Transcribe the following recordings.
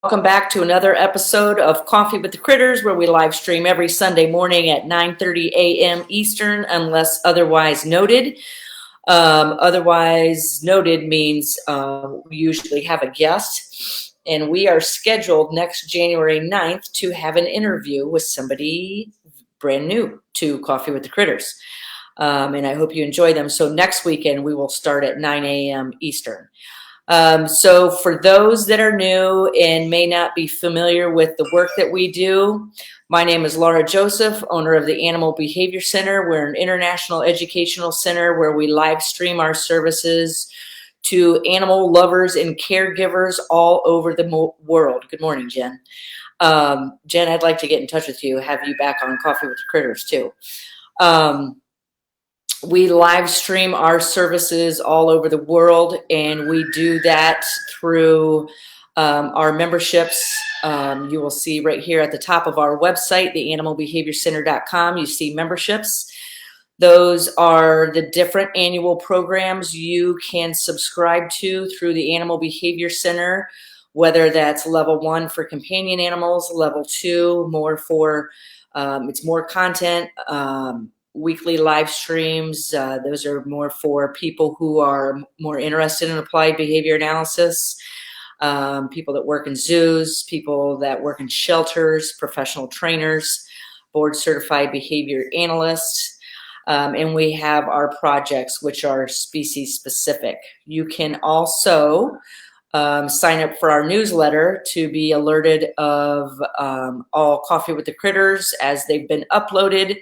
Welcome back to another episode of Coffee with the Critters, where we live stream every Sunday morning at 9:30 a.m. Eastern, unless otherwise noted. Otherwise noted means we usually have a guest, and we are scheduled next January 9th to have an interview with somebody brand new to Coffee with the Critters. And I hope you enjoy them. So next weekend we will start at 9 a.m. Eastern. So for those that are new and may not be familiar with the work that we do, my name is Laura Joseph, owner of the Animal Behavior Center. We're an international educational center where we live stream our services to animal lovers and caregivers all over the world. Good morning, Jen. Jen, I'd like to get in touch with you, have you back on Coffee with the Critters too. We live stream our services all over the world, and we do that through our memberships. You will see right here at the top of our website, theanimalbehaviorcenter.com, you see memberships. Those are the different annual programs you can subscribe to through the Animal Behavior Center, whether that's level 1 for companion animals, level 2 more for, it's more content, weekly live streams. Those are more for people who are more interested in applied behavior analysis, people that work in zoos, people that work in shelters, professional trainers, board certified behavior analysts. And we have our projects, which are species specific. You can also sign up for our newsletter to be alerted of all Coffee with the Critters as they've been uploaded.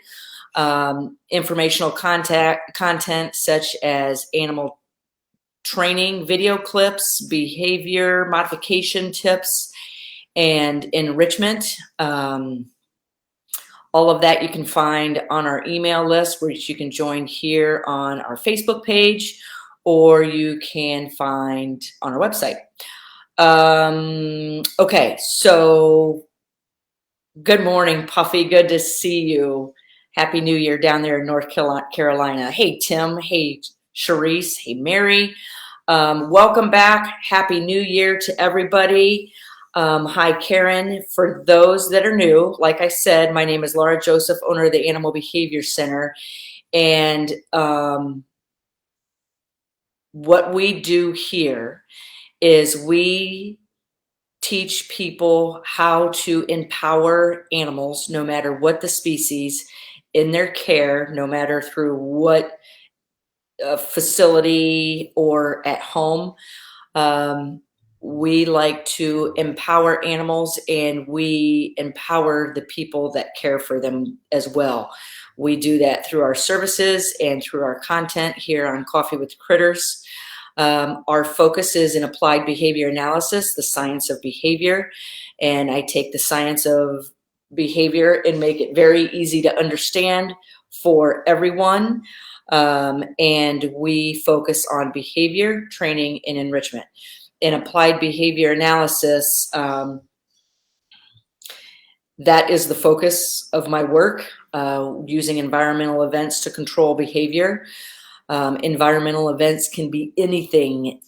Informational content such as animal training video clips, behavior modification tips, and enrichment. All of that you can find on our email list, which you can join here on our Facebook page, or you can find on our website. Okay, so good morning, Puffy. Good to see you. Happy New Year down there in North Carolina. Hey, Tim. Hey, Sharice. Hey, Mary. Welcome back. Happy New Year to everybody. Hi, Karen. For those that are new, like I said, my name is Laura Joseph, owner of the Animal Behavior Center. And what we do here is we teach people how to empower animals, no matter what the species, in their care, no matter through what facility or at home. We like to empower animals, and we empower the people that care for them as well. We do that through our services and through our content here on Coffee with Critters. Our focus is in applied behavior analysis, the science of behavior, and I take the science of behavior and make it very easy to understand for everyone. And we focus on behavior, training, and enrichment. In applied behavior analysis, that is the focus of my work, using environmental events to control behavior. Environmental events can be anything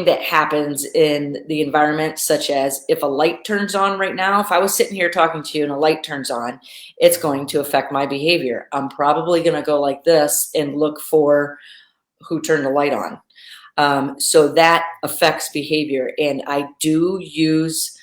that happens in the environment, such as if a light turns on right now. If I was sitting here talking to you and a light turns on, it's going to affect my behavior. I'm probably going to go like this and look for who turned the light on. So that affects behavior. And I do use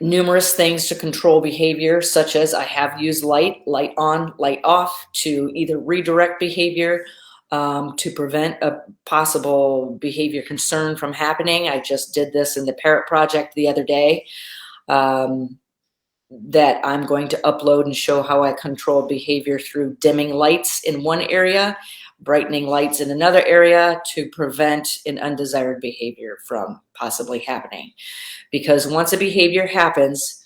numerous things to control behavior, such as I have used light on, light off, to either redirect behavior, to prevent a possible behavior concern from happening. I just did this in the parrot project the other day, that I'm going to upload and show how I control behavior through dimming lights in one area, brightening lights in another area, to prevent an undesired behavior from possibly happening. Because once a behavior happens,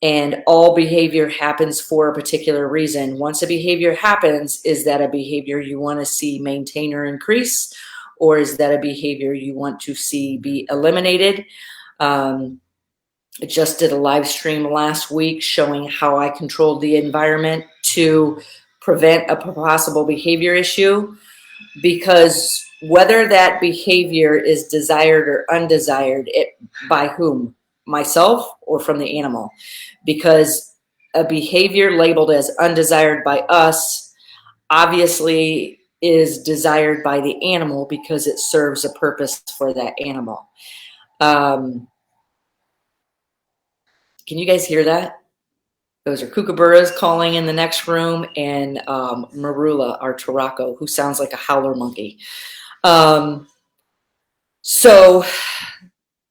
and all behavior happens for a particular reason, once a behavior happens, is that a behavior you want to see maintain or increase, or is that a behavior you want to see be eliminated? I just did a live stream last week showing how I controlled the environment to prevent a possible behavior issue, because whether that behavior is desired or undesired, by whom? Myself or from the animal? Because a behavior labeled as undesired by us obviously is desired by the animal because it serves a purpose for that animal. Can you guys hear that? Those are kookaburras calling in the next room, and Marula, our Taraco, who sounds like a howler monkey. So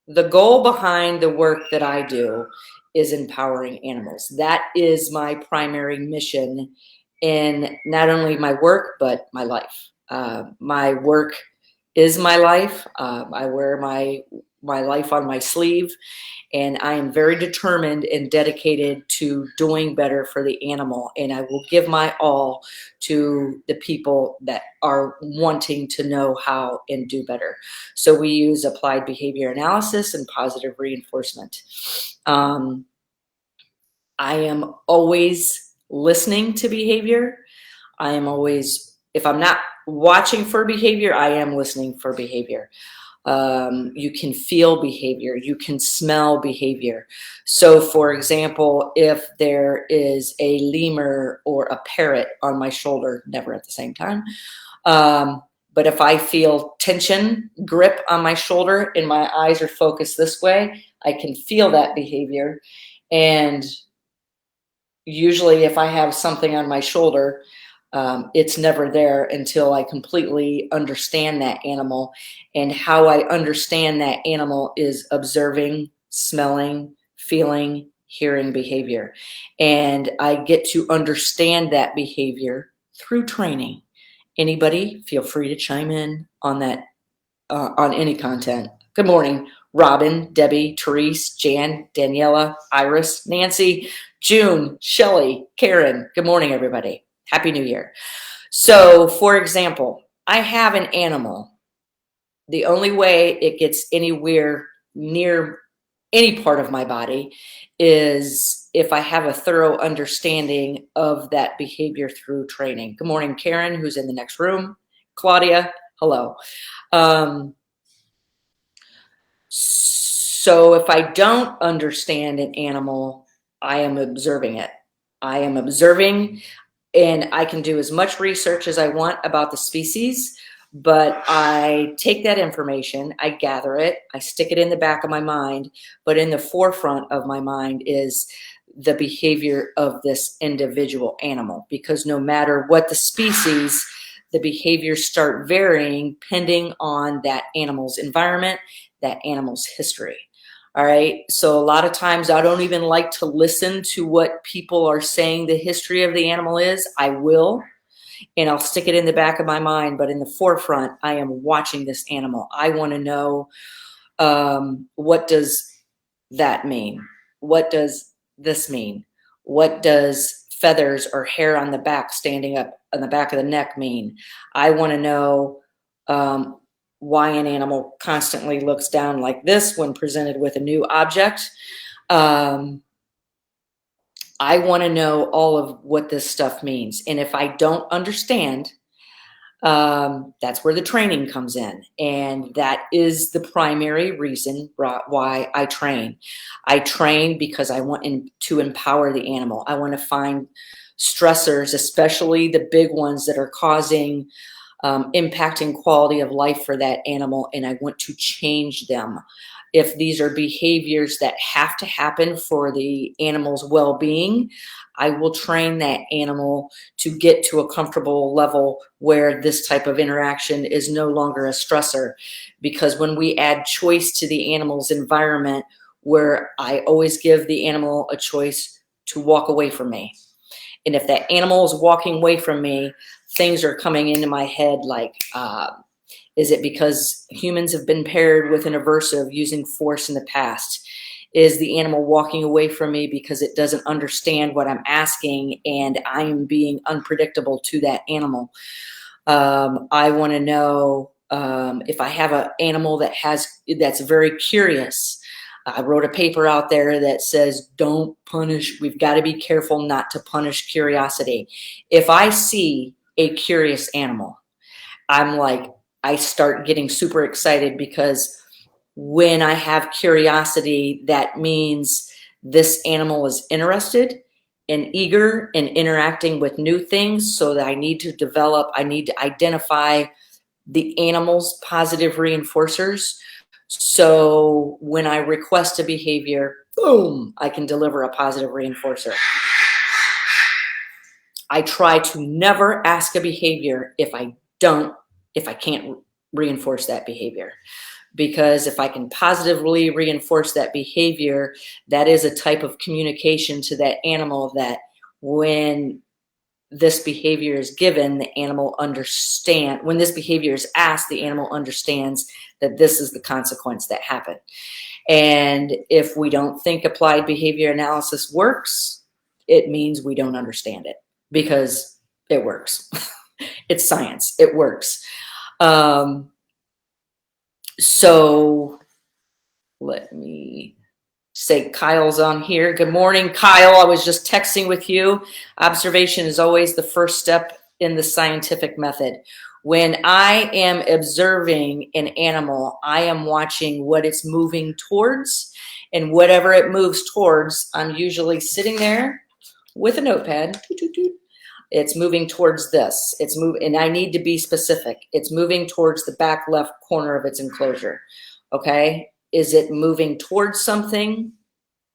the goal behind the work that I do is empowering animals. That is my primary mission in not only my work, but my life. My work is my life. I wear my life on my sleeve, and I am very determined and dedicated to doing better for the animal. And I will give my all to the people that are wanting to know how and do better. So we use applied behavior analysis and positive reinforcement. I am always listening to behavior. I am always, if I'm not watching for behavior, I am listening for behavior. You can feel behavior, you can smell behavior. So for example, if there is a lemur or a parrot on my shoulder, never at the same time, but if I feel tension, grip on my shoulder and my eyes are focused this way, I can feel that behavior. And usually if I have something on my shoulder, it's never there until I completely understand that animal. And how I understand that animal is observing, smelling, feeling, hearing behavior. And I get to understand that behavior through training. Anybody, feel free to chime in on that, on any content. Good morning, Robin, Debbie, Therese, Jan, Daniela, Iris, Nancy, June, Shelley, Karen. Good morning, everybody. Happy New Year. So, for example, I have an animal. The only way it gets anywhere near any part of my body is if I have a thorough understanding of that behavior through training. Good morning, Karen, who's in the next room. Claudia, hello. So if I don't understand an animal, I am observing it. I am observing, and I can do as much research as I want about the species, but I take that information, I gather it, I stick it in the back of my mind, but in the forefront of my mind is the behavior of this individual animal, because no matter what the species, the behaviors start varying depending on that animal's environment, that animal's history. All right. So a lot of times I don't even like to listen to what people are saying the history of the animal is. I will, and I'll stick it in the back of my mind. But in the forefront, I am watching this animal. I want to know, what does that mean? What does this mean? What does feathers or hair on the back standing up on the back of the neck mean? I want to know, why an animal constantly looks down like this when presented with a new object. I want to know all of what this stuff means. And if I don't understand, that's where the training comes in. And that is the primary reason why I train. I train because I want to empower the animal. I want to find stressors, especially the big ones that are causing impacting quality of life for that animal, and I want to change them. If these are behaviors that have to happen for the animal's well-being, I will train that animal to get to a comfortable level where this type of interaction is no longer a stressor. Because when we add choice to the animal's environment, where I always give the animal a choice to walk away from me. And if that animal is walking away from me, things are coming into my head like, is it because humans have been paired with an aversive using force in the past? Is the animal walking away from me because it doesn't understand what I'm asking and I am being unpredictable to that animal? I want to know, if I have an animal that's very curious. I wrote a paper out there that says, don't punish. We've got to be careful not to punish curiosity. If I see a curious animal, I'm like, I start getting super excited, because when I have curiosity, that means this animal is interested and eager and interacting with new things. So that I need to identify the animal's positive reinforcers. So when I request a behavior, boom, I can deliver a positive reinforcer. I try to never ask a behavior if I can't reinforce that behavior. Because if I can positively reinforce that behavior, that is a type of communication to that animal that when this behavior is given, the animal when this behavior is asked, the animal understands that this is the consequence that happened. And if we don't think applied behavior analysis works, it means we don't understand it, because it works. It's science. It works. So let me say Kyle's on here. Good morning, Kyle. I was just texting with you. Observation is always the first step in the scientific method. When I am observing an animal, I am watching what it's moving towards, and whatever it moves towards, I'm usually sitting there with a notepad. It's moving towards this. And I need to be specific. It's moving towards the back left corner of its enclosure. Okay. Is it moving towards something,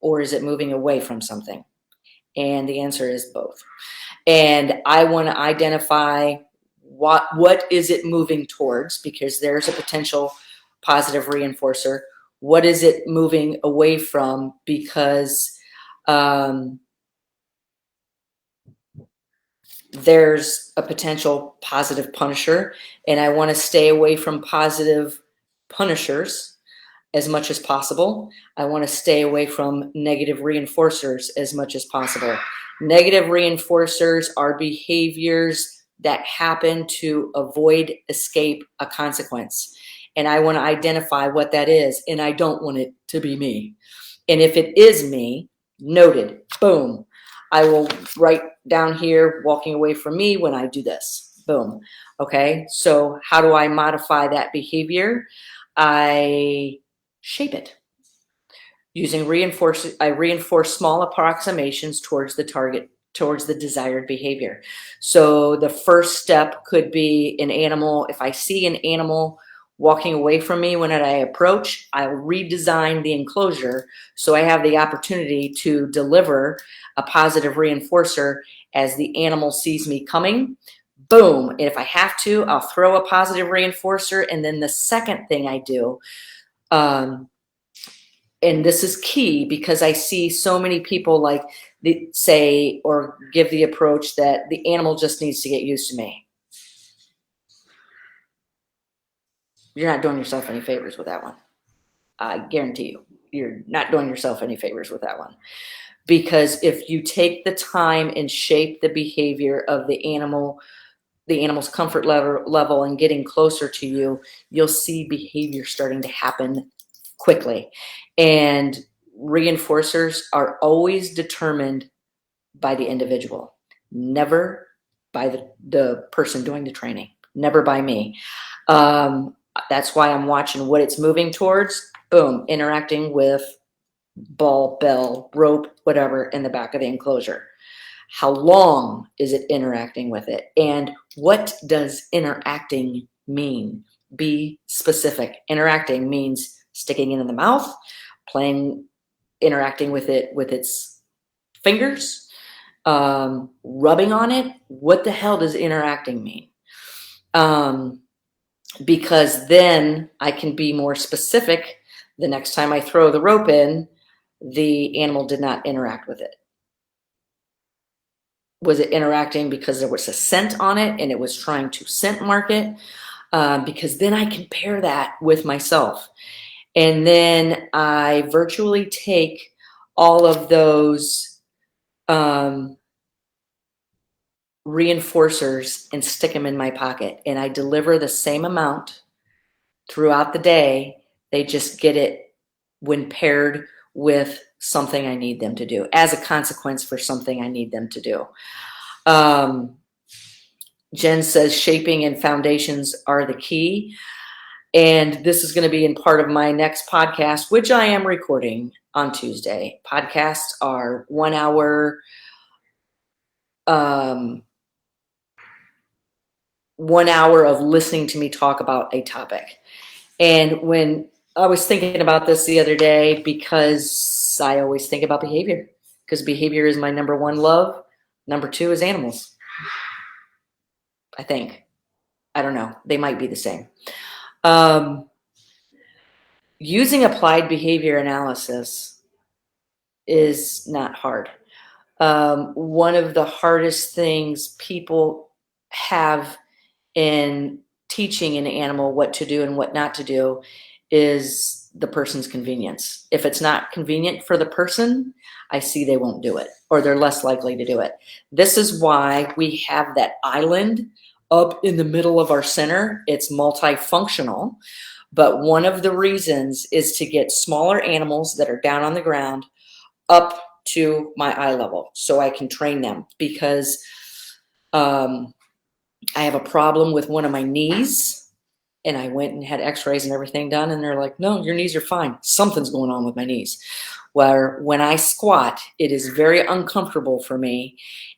or is it moving away from something? And the answer is both. And I want to identify what is it moving towards, because there's a potential positive reinforcer. What is it moving away from? Because there's a potential positive punisher, and I want to stay away from positive punishers as much as possible. I want to stay away from negative reinforcers as much as possible. Negative reinforcers are behaviors that happen to avoid, escape a consequence. And I want to identify what that is, and I don't want it to be me. And if it is me, noted, boom. I will write down here, walking away from me when I do this, boom. Okay, so how do I modify that behavior? I shape it. Using I reinforce small approximations towards the target, towards the desired behavior. So the first step could be an animal. If I see an animal walking away from me when I approach, I'll redesign the enclosure so I have the opportunity to deliver a positive reinforcer as the animal sees me coming. Boom. And if I have to, I'll throw a positive reinforcer. And then the second thing I do, and this is key, because I see so many people say or give the approach that the animal just needs to get used to me. You're not doing yourself any favors with that one. I guarantee you're not doing yourself any favors with that one. Because if you take the time and shape the behavior of the animal's comfort level and getting closer to you, you'll see behavior starting to happen quickly. And reinforcers are always determined by the individual, never by the person doing the training, never by me. That's why I'm watching what it's moving towards. Boom, interacting with ball, bell, rope, whatever in the back of the enclosure. How long is it interacting with it? And what does interacting mean? Be specific. Interacting means sticking it in the mouth, interacting with it with its fingers, rubbing on it. What the hell does interacting mean? Because then I can be more specific. The next time I throw the rope in, the animal did not interact with it. Was it interacting because there was a scent on it and it was trying to scent mark it? Because then I can pair that with myself. And then I virtually take all of those reinforcers and stick them in my pocket. And I deliver the same amount throughout the day. They just get it when paired with something I need them to do, as a consequence for something I need them to do. Jen says shaping and foundations are the key. And this is going to be in part of my next podcast, which I am recording on Tuesday. Podcasts are 1 hour, 1 hour of listening to me talk about a topic. And when I was thinking about this the other day, because I always think about behavior, because behavior is my number one love. Number two is animals. I think. I don't know. They might be the same. Using applied behavior analysis is not hard. One of the hardest things people have in teaching an animal what to do and what not to do is the person's convenience. If it's not convenient for the person, I see they won't do it, or they're less likely to do it. This is why we have that island up in the middle of our center. It's multifunctional, but one of the reasons is to get smaller animals that are down on the ground up to my eye level so I can train them, because I have a problem with one of my knees, and I went and had x-rays and everything done, and they're like, no, your knees are fine. Something's going on with my knees. Where when I squat, it is very uncomfortable for me.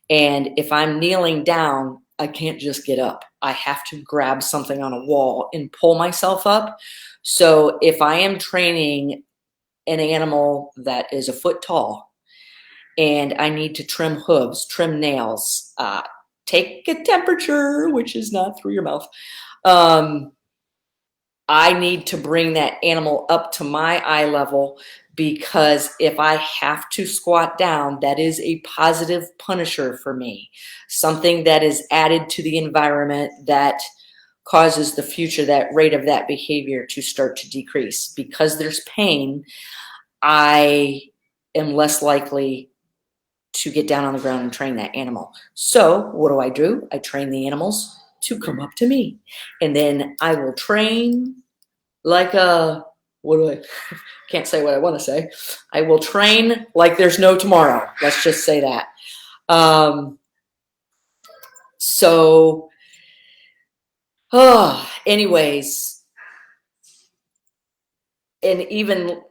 And if I'm kneeling down, I can't just get up. I have to grab something on a wall and pull myself up. So if I am training an animal that is a foot tall and I need to trim hooves, trim nails, take a temperature, which is not through your mouth, I need to bring that animal up to my eye level, because if I have to squat down, that is a positive punisher for me. Something that is added to the environment that causes the future, that rate of that behavior to start to decrease. Because there's pain, I am less likely to get down on the ground and train that animal. So what do? I train the animals to come up to me. And then I will train like a, can't say what I want to say. I will train like there's no tomorrow. Let's just say that. Anyways, and even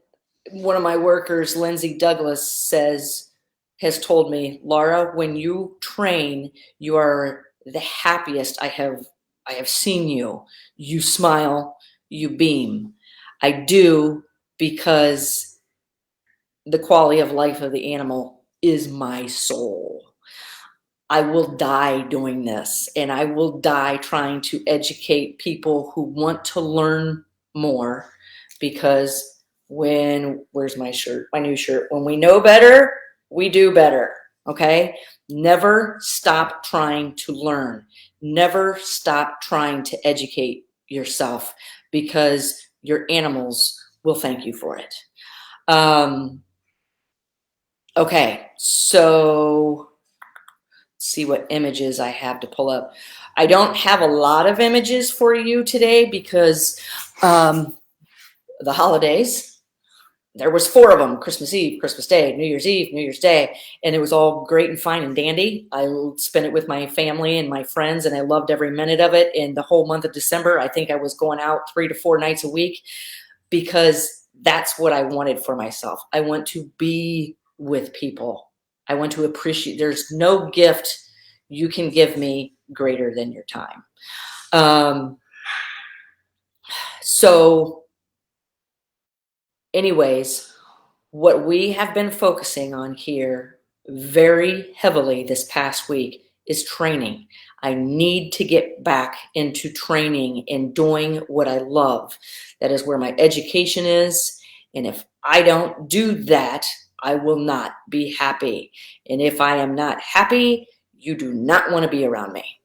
one of my workers, Lindsay Douglas, has told me, Laura, when you train, you are the happiest I have seen you. You smile, you beam. I do, because the quality of life of the animal is my soul. I will die doing this, and I will die trying to educate people who want to learn more, because where's my shirt, my new shirt? When we know better, we do better, okay? Never stop trying to learn. Never stop trying to educate yourself, because your animals will thank you for it. Okay, so see what images I have to pull up. I don't have a lot of images for you today, because the holidays, there was 4 of them: Christmas Eve, Christmas Day, New Year's Eve, New Year's Day, and it was all great and fine and dandy. I spent it with my family and my friends, and I loved every minute of it. And the whole month of December, I think I was going out 3 to 4 nights a week, because that's what I wanted for myself. I want to be with people. I want to appreciate. There's no gift you can give me greater than your time. So anyways, what we have been focusing on here very heavily this past week is training. I need to get back into training and doing what I love. That is where my education is. And if I don't do that, I will not be happy. And if I am not happy, you do not want to be around me.